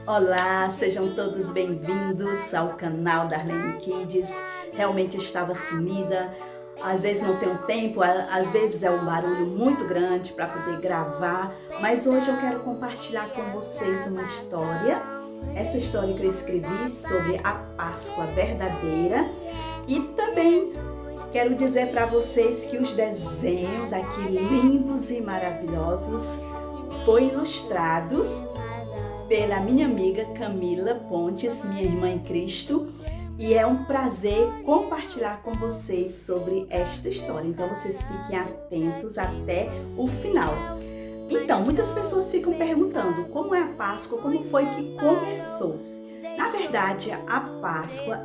Olá, sejam todos bem-vindos ao canal Darlene Kids. Realmente estava sumida, às vezes não tenho tempo, às vezes é um barulho muito grande para poder gravar, mas hoje eu quero compartilhar com vocês uma história. Essa história que eu escrevi sobre a Páscoa verdadeira e também quero dizer para vocês que os desenhos aqui lindos e maravilhosos foram ilustrados pela minha amiga Camila Pontes, minha irmã em Cristo, e é um prazer compartilhar com vocês sobre esta história. Então vocês fiquem atentos até o final. Então, muitas pessoas ficam perguntando como é a Páscoa, como foi que começou. Na verdade, a Páscoa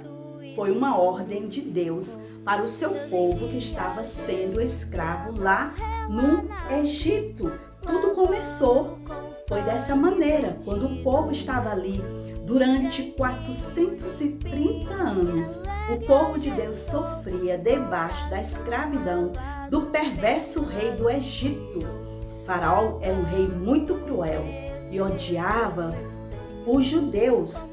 foi uma ordem de Deus para o seu povo que estava sendo escravo lá no Egito. Tudo começou, foi dessa maneira, quando o povo estava ali durante 430 anos. O povo de Deus sofria debaixo da escravidão do perverso rei do Egito. Faraó era um rei muito cruel e odiava os judeus.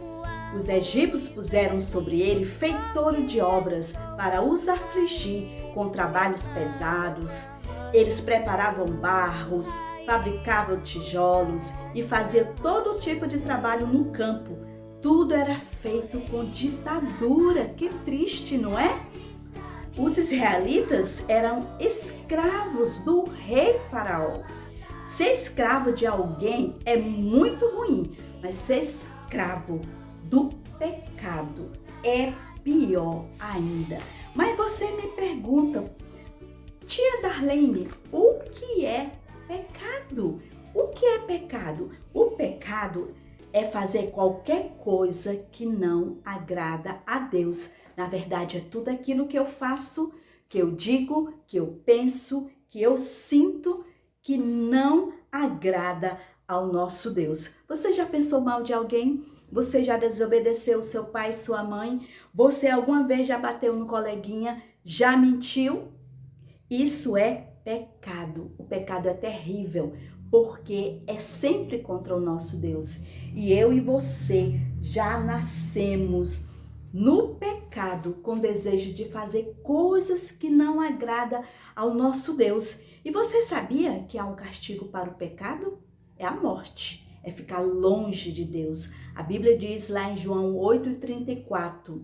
Os egípcios puseram sobre ele feitouro de obras para os afligir com trabalhos pesados. Eles preparavam barros, fabricavam tijolos e faziam todo tipo de trabalho no campo. Tudo era feito com ditadura. Que triste, não é? Os israelitas eram escravos do rei Faraó. Ser escravo de alguém é muito ruim, mas ser escravo do pecado é pior ainda. Mas você me pergunta, tia Darlene, o que é pecado? O que é pecado? O pecado é fazer qualquer coisa que não agrada a Deus. Na verdade, é tudo aquilo que eu faço, que eu digo, que eu penso, que eu sinto, que não agrada ao nosso Deus. Você já pensou mal de alguém? Você já desobedeceu seu pai e sua mãe? Você alguma vez já bateu no coleguinha? Já mentiu? Isso é pecado. O pecado é terrível, porque é sempre contra o nosso Deus. E eu e você já nascemos no pecado com desejo de fazer coisas que não agradam ao nosso Deus. E você sabia que há um castigo para o pecado? É a morte, é ficar longe de Deus. A Bíblia diz lá em João 8,34,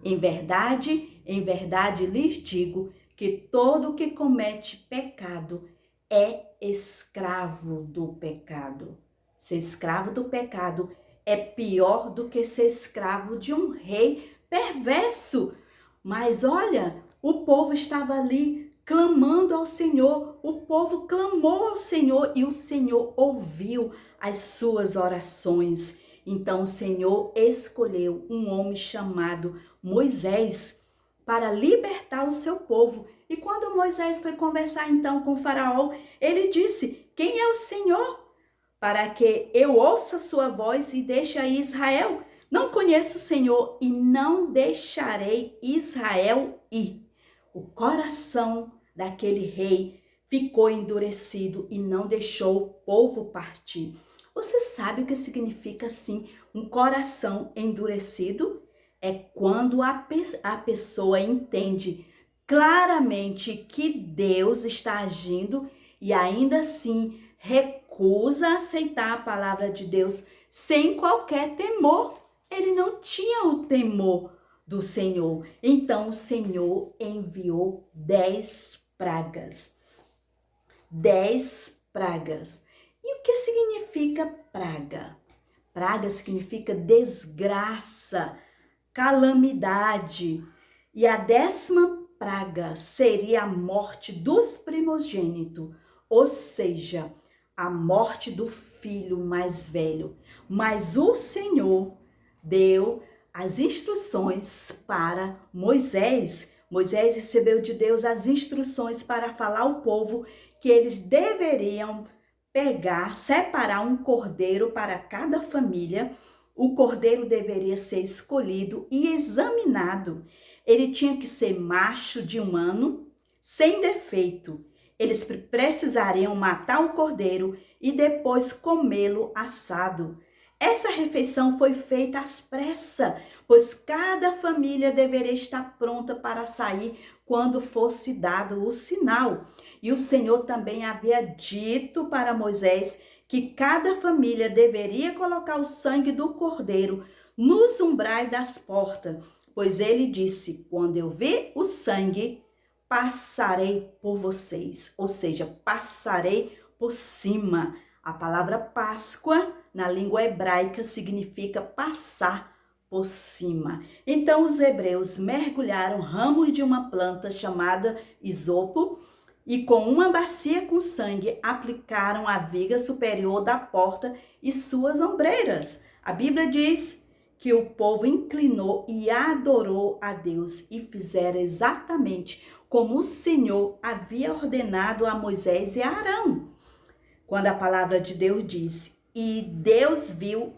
em verdade lhes digo que todo que comete pecado é escravo do pecado. Ser escravo do pecado é pior do que ser escravo de um rei perverso. Mas olha, o povo estava ali clamando ao Senhor, o povo clamou ao Senhor e o Senhor ouviu as suas orações. Então o Senhor escolheu um homem chamado Moisés para libertar o seu povo. E quando Moisés foi conversar então com Faraó, ele disse: quem é o Senhor? Para que eu ouça sua voz e deixe aí Israel. Não conheço o Senhor e não deixarei Israel ir. O coração daquele rei ficou endurecido e não deixou o povo partir. Você sabe o que significa assim, um coração endurecido? É quando a pessoa entende claramente que Deus está agindo e ainda assim recusa aceitar a palavra de Deus sem qualquer temor. Ele não tinha o temor do Senhor. Então o Senhor enviou 10 pragas. 10 pragas. E o que significa praga? Praga significa desgraça, calamidade. E a 10ª praga seria a morte dos primogênitos, ou seja, a morte do filho mais velho. Mas o Senhor deu as instruções para Moisés. Moisés recebeu de Deus as instruções para falar ao povo que eles deveriam separar um cordeiro para cada família. O cordeiro deveria ser escolhido e examinado. Ele tinha que ser macho de 1 ano, sem defeito. Eles precisariam matar o cordeiro e depois comê-lo assado. Essa refeição foi feita às pressas, pois cada família deveria estar pronta para sair quando fosse dado o sinal. E o Senhor também havia dito para Moisés que cada família deveria colocar o sangue do cordeiro nos umbrais das portas, pois ele disse: quando eu ver o sangue, passarei por vocês, ou seja, passarei por cima. A palavra Páscoa, na língua hebraica, significa passar por cima. Então, os hebreus mergulharam ramos de uma planta chamada isopo e com uma bacia com sangue aplicaram a viga superior da porta e suas ombreiras. A Bíblia diz que o povo inclinou e adorou a Deus e fizeram exatamente como o Senhor havia ordenado a Moisés e a Arão. Quando a palavra de Deus diz: e Deus viu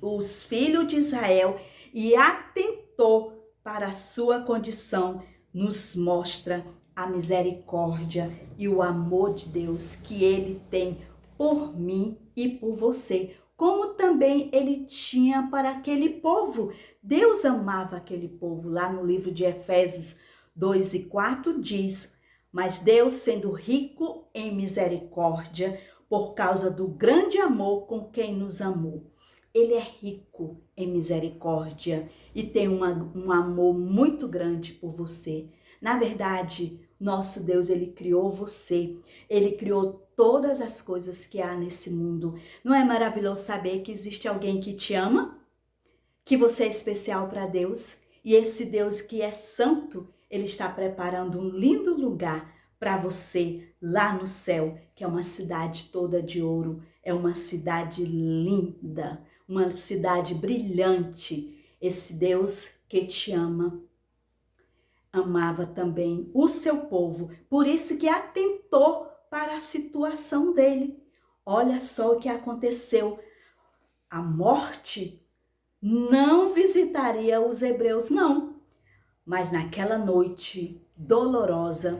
os filhos de Israel e atentou para a sua condição, nos mostra a misericórdia e o amor de Deus que ele tem por mim e por você, como também ele tinha para aquele povo. Deus amava aquele povo. Lá no livro de Efésios 2:4 diz: mas Deus, sendo rico em misericórdia, por causa do grande amor com quem nos amou. Ele é rico em misericórdia e tem um amor muito grande por você. Na verdade, nosso Deus, ele criou você. Ele criou todas as coisas que há nesse mundo. Não é maravilhoso saber que existe alguém que te ama? Que você é especial para Deus? E esse Deus que é santo, ele está preparando um lindo lugar para você lá no céu, que é uma cidade toda de ouro, é uma cidade linda, uma cidade brilhante. Esse Deus que te ama, amava também o seu povo, por isso que atentou para a situação dele. Olha só o que aconteceu. A morte não visitaria os hebreus, não. Mas naquela noite dolorosa,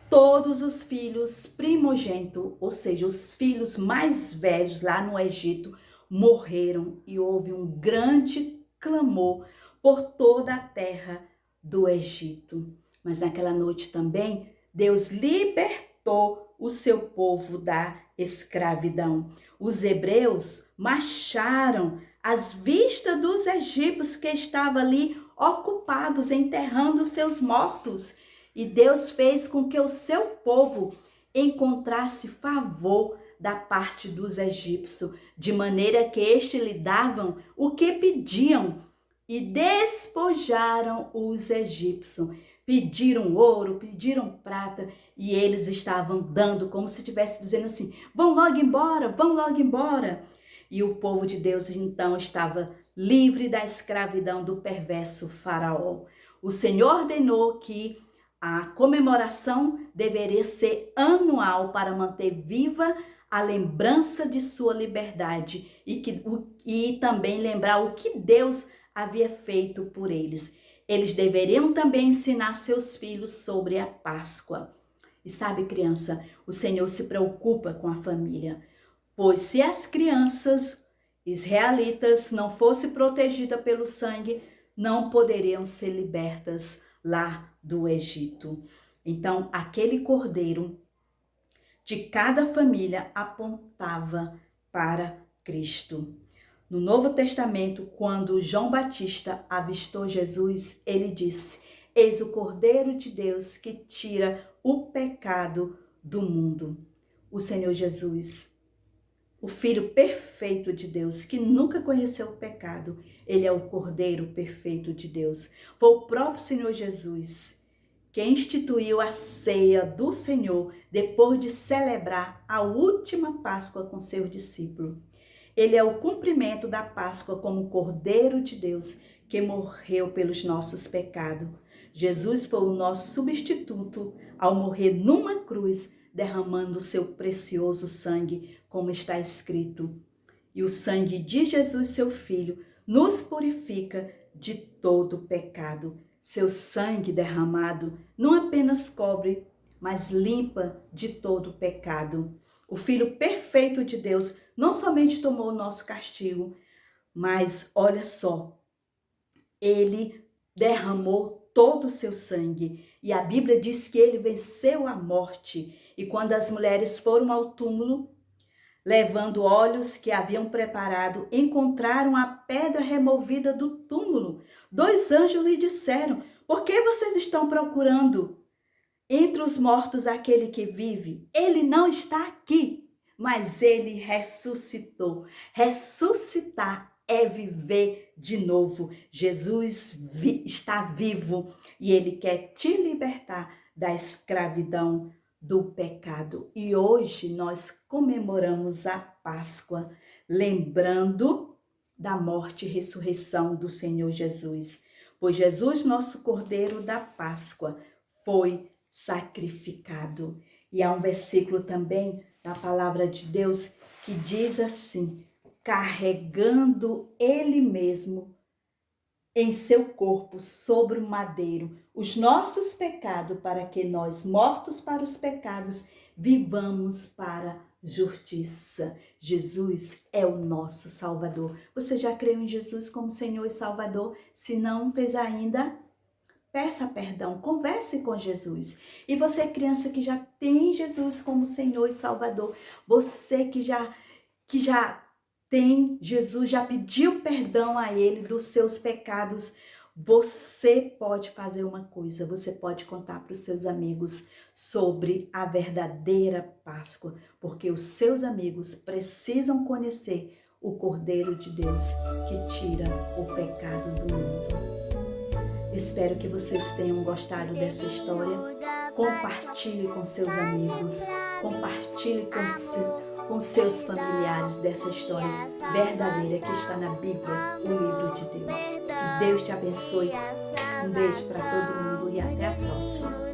todos os filhos primogênitos, ou seja, os filhos mais velhos lá no Egito, morreram e houve um grande clamor por toda a terra do Egito. Mas naquela noite também, Deus libertou o seu povo da escravidão. Os hebreus marcharam às vistas dos egípcios que estavam ali ocupados, enterrando seus mortos. E Deus fez com que o seu povo encontrasse favor da parte dos egípcios, de maneira que estes lhe davam o que pediam e despojaram os egípcios. Pediram ouro, pediram prata e eles estavam dando como se estivesse dizendo assim: vão logo embora, vão logo embora. E o povo de Deus então estava livre da escravidão do perverso faraó. O Senhor ordenou que a comemoração deveria ser anual para manter viva a lembrança de sua liberdade e também lembrar o que Deus havia feito por eles. Eles deveriam também ensinar seus filhos sobre a Páscoa. E sabe, criança, o Senhor se preocupa com a família, pois se as crianças israelitas não fossem protegidas pelo sangue, não poderiam ser libertas lá do Egito. Então, aquele cordeiro de cada família apontava para Cristo. No Novo Testamento, quando João Batista avistou Jesus, ele disse: eis o Cordeiro de Deus que tira o pecado do mundo. O Senhor Jesus, o Filho perfeito de Deus, que nunca conheceu o pecado, ele é o Cordeiro perfeito de Deus. Foi o próprio Senhor Jesus que instituiu a ceia do Senhor depois de celebrar a última Páscoa com seus discípulos. Ele é o cumprimento da Páscoa como Cordeiro de Deus que morreu pelos nossos pecados. Jesus foi o nosso substituto ao morrer numa cruz, derramando o seu precioso sangue, como está escrito. E o sangue de Jesus, seu Filho, nos purifica de todo pecado. Seu sangue derramado não apenas cobre, mas limpa de todo pecado. O Filho perfeito de Deus não somente tomou o nosso castigo, Mas olha só, ele derramou todo o seu sangue. E a Bíblia diz que ele venceu a morte. E quando as mulheres foram ao túmulo, levando óleos que haviam preparado, encontraram a pedra removida do túmulo. 2 anjos lhe disseram: por que vocês estão procurando entre os mortos aquele que vive? Ele não está aqui, mas ele ressuscitou. Ressuscitar é viver de novo. Jesus está vivo e ele quer te libertar da escravidão do pecado. E hoje nós comemoramos a Páscoa, lembrando da morte e ressurreição do Senhor Jesus. Pois Jesus, nosso Cordeiro da Páscoa, foi sacrificado. E há um versículo também na palavra de Deus que diz assim: carregando ele mesmo em seu corpo sobre o madeiro os nossos pecados, para que nós, mortos para os pecados, vivamos para a justiça. Jesus é o nosso Salvador. Você já creu em Jesus como Senhor e Salvador? Se não fez ainda, peça perdão, converse com Jesus. E você, criança que já tem Jesus como Senhor e Salvador, você que já tem Jesus, já pediu perdão a Ele dos seus pecados, você pode fazer uma coisa, você pode contar para os seus amigos sobre a verdadeira Páscoa, porque os seus amigos precisam conhecer o Cordeiro de Deus que tira o pecado do mundo. Espero que vocês tenham gostado dessa história. Compartilhe com seus amigos, compartilhe com seus familiares dessa história verdadeira que está na Bíblia, o livro de Deus. Que Deus te abençoe. Um beijo para todo mundo e até a próxima.